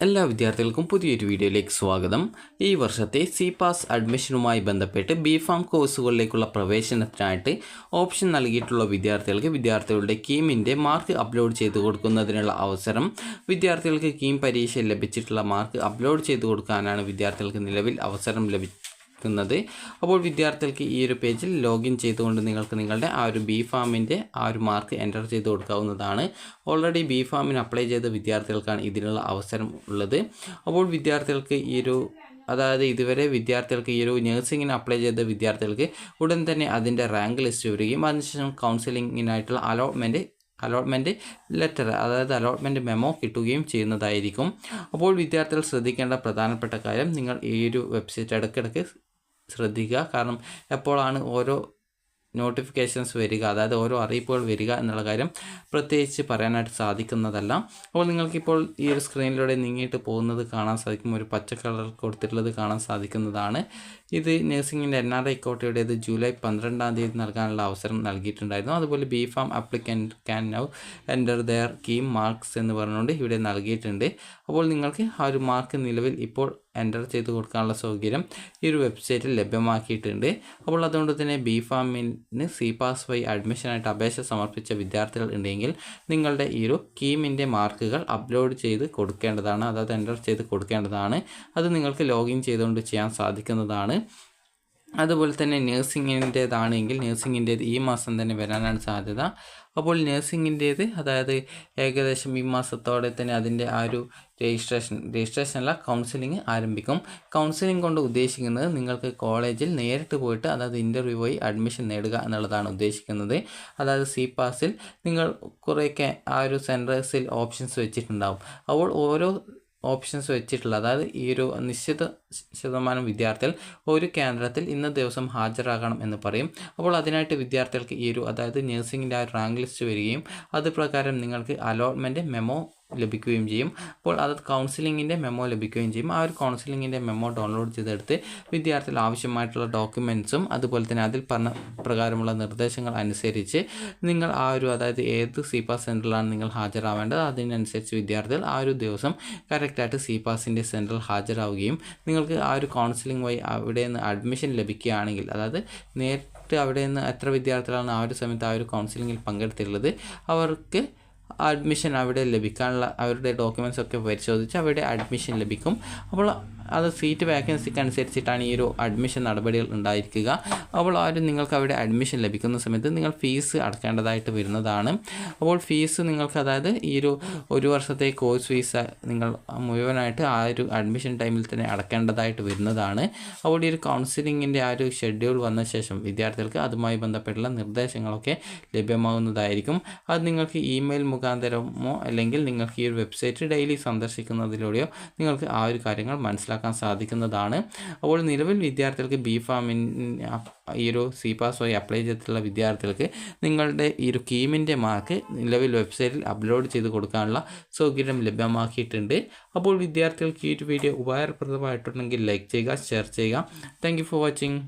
എല്ലാ വിദ്യാർത്ഥികൾക്കും പുതിയൊരു വീഡിയോയിലേക്ക് സ്വാഗതം. ഈ വർഷത്തെ സിപാസ് അഡ്മിഷനുമായി ബന്ധപ്പെട്ട് ബിഫാം കോഴ്സുകളിലേക്കുള്ള പ്രവേശനത്തിനായിട്ട് ഓപ്ഷൻ നൽകിയിട്ടുള്ള വിദ്യാർത്ഥികളുടെ കീമിൻ്റെ മാർക്ക് അപ്ലോഡ് ചെയ്ത് കൊടുക്കുന്നതിനുള്ള അവസരം, വിദ്യാർത്ഥികൾക്ക് കീം പരീക്ഷയിൽ ലഭിച്ചിട്ടുള്ള മാർക്ക് അപ്ലോഡ് ചെയ്ത് കൊടുക്കാനാണ് വിദ്യാർത്ഥികൾക്ക് നിലവിൽ അവസരം ലഭിക്കുന്നത്. അപ്പോൾ വിദ്യാർത്ഥികൾക്ക് ഈ ഒരു പേജിൽ ലോഗിൻ ചെയ്തുകൊണ്ട് നിങ്ങൾക്ക് നിങ്ങളുടെ ആ ഒരു ബിഫാമിൻ്റെ ആ ഒരു മാർക്ക് എൻ്റർ ചെയ്ത് കൊടുക്കാവുന്നതാണ്. ഓൾറെഡി ബിഫാമിന് അപ്ലൈ ചെയ്ത വിദ്യാർത്ഥികൾക്കാണ് ഇതിനുള്ള അവസരം ഉള്ളത്. അപ്പോൾ വിദ്യാർത്ഥികൾക്ക് ഇതുവരെ വിദ്യാർത്ഥികൾക്ക് ഈ ഒരു നഴ്സിംഗിന് അപ്ലൈ ചെയ്ത വിദ്യാർത്ഥികൾക്ക് ഉടൻ തന്നെ അതിൻ്റെ റാങ്ക് ലിസ്റ്റ് വരികയും അതിനുശേഷം കൗൺസിലിങ്ങിനായിട്ടുള്ള അലോട്ട്മെൻറ്റ് ലെറ്റർ, അലോട്ട്മെൻറ്റ് മെമ്മോ കിട്ടുകയും ചെയ്യുന്നതായിരിക്കും. അപ്പോൾ വിദ്യാർത്ഥികൾ ശ്രദ്ധിക്കേണ്ട പ്രധാനപ്പെട്ട കാര്യം, നിങ്ങൾ ഈ ഒരു വെബ്സൈറ്റ് ഇടയ്ക്കിടയ്ക്ക് ശ്രദ്ധിക്കുക. കാരണം എപ്പോഴാണ് ഓരോ നോട്ടിഫിക്കേഷൻസ് വരിക, ഓരോ അറിയിപ്പുകൾ വരിക എന്നുള്ള കാര്യം പ്രത്യേകിച്ച് പറയാനായിട്ട് സാധിക്കുന്നതല്ല. അപ്പോൾ നിങ്ങൾക്കിപ്പോൾ ഈ ഒരു സ്ക്രീനിലൂടെ നീങ്ങിയിട്ട് പോകുന്നത് കാണാൻ സാധിക്കും. ഒരു പച്ച കളർ കൊടുത്തിട്ടുള്ളത് കാണാൻ സാധിക്കുന്നതാണ്. ഇത് നഴ്സിംഗിൻ്റെ NRI കോട്ടയുടേത് ജൂലൈ 12 നൽകാനുള്ള അവസരം നൽകിയിട്ടുണ്ടായിരുന്നു. അതുപോലെ B Pharm applicant can now enter their KEAM marks എന്ന് പറഞ്ഞുകൊണ്ട് ഇവിടെ നൽകിയിട്ടുണ്ട്. അപ്പോൾ നിങ്ങൾക്ക് ആ ഒരു മാർക്ക് നിലവിൽ ഇപ്പോൾ എൻ്റർ ചെയ്ത് കൊടുക്കാനുള്ള സൗകര്യം ഈ ഒരു വെബ്സൈറ്റിൽ ലഭ്യമാക്കിയിട്ടുണ്ട്. അപ്പോൾ അതുകൊണ്ട് തന്നെ ബിഫാമിന് സിപാസ് വഴി അഡ്മിഷനായിട്ട് അപേക്ഷ സമർപ്പിച്ച വിദ്യാർത്ഥികൾ ഉണ്ടെങ്കിൽ നിങ്ങളുടെ ഈ ഒരു കീമിൻ്റെ മാർക്കുകൾ അപ്ലോഡ് ചെയ്ത് കൊടുക്കേണ്ടതാണ്, എൻ്റർ ചെയ്ത് കൊടുക്കേണ്ടതാണ്. അത് നിങ്ങൾക്ക് ലോഗിൻ ചെയ്തുകൊണ്ട് ചെയ്യാൻ സാധിക്കുന്നതാണ്. അതുപോലെ തന്നെ നഴ്സിംഗിൻ്റേതാണെങ്കിൽ നഴ്സിംഗിൻ്റേത് ഈ മാസം തന്നെ വരാനാണ് സാധ്യത. അപ്പോൾ നഴ്സിംഗിൻ്റേത് ഏകദേശം ഈ മാസത്തോടെ തന്നെ അതിൻ്റെ ആ ഒരു രജിസ്ട്രേഷനല്ല കൗൺസിലിംഗ് ആരംഭിക്കും. കൗൺസിലിംഗ് കൊണ്ട് ഉദ്ദേശിക്കുന്നത് നിങ്ങൾക്ക് കോളേജിൽ നേരിട്ട് പോയിട്ട് ഇൻ്റർവ്യൂ വഴി അഡ്മിഷൻ നേടുക എന്നുള്ളതാണ് ഉദ്ദേശിക്കുന്നത്. സിപാസിൽ നിങ്ങൾ കുറേയൊക്കെ ആ ഒരു സെൻറ്റേഴ്സിൽ ഓപ്ഷൻസ് വെച്ചിട്ടുണ്ടാവും. അപ്പോൾ ഓരോ ഓപ്ഷൻസ് വെച്ചിട്ടുള്ള ഈ ഒരു നിശ്ചിത ശതമാനം വിദ്യാർത്ഥികൾ ഒരു കേന്ദ്രത്തിൽ ഇന്ന ദിവസം ഹാജരാകണം എന്ന് പറയും. അപ്പോൾ അതിനായിട്ട് വിദ്യാർത്ഥികൾക്ക് ഈ ഒരു നഴ്സിംഗിൻ്റെ ആ റാങ്ക് ലിസ്റ്റ് വരികയും അത് പ്രകാരം നിങ്ങൾക്ക് അലോട്ട്മെൻറ്റ് മെമ്മോ ലഭിക്കുകയും ചെയ്യും. അപ്പോൾ കൗൺസിലിങ്ങിൻ്റെ മെമ്മോ ലഭിക്കുകയും ചെയ്യും. ആ ഒരു കൗൺസിലിങ്ങിൻ്റെ മെമ്മോ ഡൗൺലോഡ് ചെയ്തെടുത്ത് വിദ്യാർത്ഥികൾ ആവശ്യമായിട്ടുള്ള ഡോക്യുമെൻറ്റ്സും അതുപോലെ തന്നെ അതിൽ പറഞ്ഞ പ്രകാരമുള്ള നിർദ്ദേശങ്ങൾ അനുസരിച്ച് നിങ്ങൾ ആ ഒരു ഏത് സിപാസ് സെൻറ്ററിലാണ് നിങ്ങൾ ഹാജരാവേണ്ടത് അതിനനുസരിച്ച് വിദ്യാർത്ഥികൾ ആ ഒരു ദിവസം കറക്റ്റായിട്ട് സിപാസിൻ്റെ സെൻറ്ററിൽ ഹാജരാവുകയും നിങ്ങൾക്ക് ആ ഒരു കൗൺസിലിംഗ് വഴി അവിടെ നിന്ന് അഡ്മിഷൻ ലഭിക്കുകയാണെങ്കിൽ നേരിട്ട് അവിടെ നിന്ന് എത്ര വിദ്യാർത്ഥികളാണ് ആ ഒരു സമയത്ത് ആ ഒരു കൗൺസിലിങ്ങിൽ പങ്കെടുത്തിട്ടുള്ളത് അവർക്ക് അഡ്മിഷൻ അവിടെ ലഭിക്കാനുള്ള അവരുടെ ഡോക്യുമെൻറ്റ്സ് ഒക്കെ പരിശോധിച്ച് അവിടെ അഡ്മിഷൻ ലഭിക്കും. അപ്പോൾ സീറ്റ് വേക്കൻസിക്ക് അനുസരിച്ചിട്ടാണ് ഈ ഒരു അഡ്മിഷൻ നടപടികൾ ഉണ്ടായിരിക്കുക. അപ്പോൾ നിങ്ങൾക്ക് അവിടെ അഡ്മിഷൻ ലഭിക്കുന്ന സമയത്ത് നിങ്ങൾ ഫീസ് അടക്കേണ്ടതായിട്ട് വരുന്നതാണ്. അപ്പോൾ ഫീസ് നിങ്ങൾക്ക് ഈ ഒരു വർഷത്തെ കോഴ്സ് ഫീസ് നിങ്ങൾ മുഴുവനായിട്ട് ആ ഒരു അഡ്മിഷൻ ടൈമിൽ തന്നെ അടക്കേണ്ടതായിട്ട് വരുന്നതാണ്. അപ്പോൾ ഈ ഒരു കൗൺസിലിങ്ങിൻ്റെ ആ ഒരു ഷെഡ്യൂൾ വന്ന ശേഷം വിദ്യാർത്ഥികൾക്ക് അതുമായി ബന്ധപ്പെട്ടുള്ള നിർദ്ദേശങ്ങളൊക്കെ ലഭ്യമാകുന്നതായിരിക്കും. അത് നിങ്ങൾക്ക് ഇമെയിൽ മുഖാന്തരമോ അല്ലെങ്കിൽ നിങ്ങൾക്ക് ഈ ഒരു വെബ്സൈറ്റ് ഡെയിലി സന്ദർശിക്കുന്നതിലൂടെയോ നിങ്ങൾക്ക് ആ ഒരു കാര്യങ്ങൾ മനസ്സിലാക്കാൻ സാധിക്കുന്നതാണ്. അപ്പോൾ നിലവിൽ വിദ്യാർത്ഥികൾക്ക് ബിഫാമിന് ഈ ഒരു സിപാസ് വഴി അപ്ലൈ ചെയ്തിട്ടുള്ള വിദ്യാർത്ഥികൾക്ക് നിങ്ങളുടെ ഈ ഒരു കീമിൻ്റെ മാർക്ക് നിലവിൽ വെബ്സൈറ്റിൽ അപ്ലോഡ് ചെയ്ത് കൊടുക്കാനുള്ള സൗകര്യം ലഭ്യമാക്കിയിട്ടുണ്ട്. അപ്പോൾ വിദ്യാർത്ഥികൾക്ക് ഈ ഒരു വീഡിയോ ഉപകാരപ്രദമായിട്ടുണ്ടെങ്കിൽ ലൈക്ക് ചെയ്യുക, ഷെയർ ചെയ്യുക. Thank you for watching.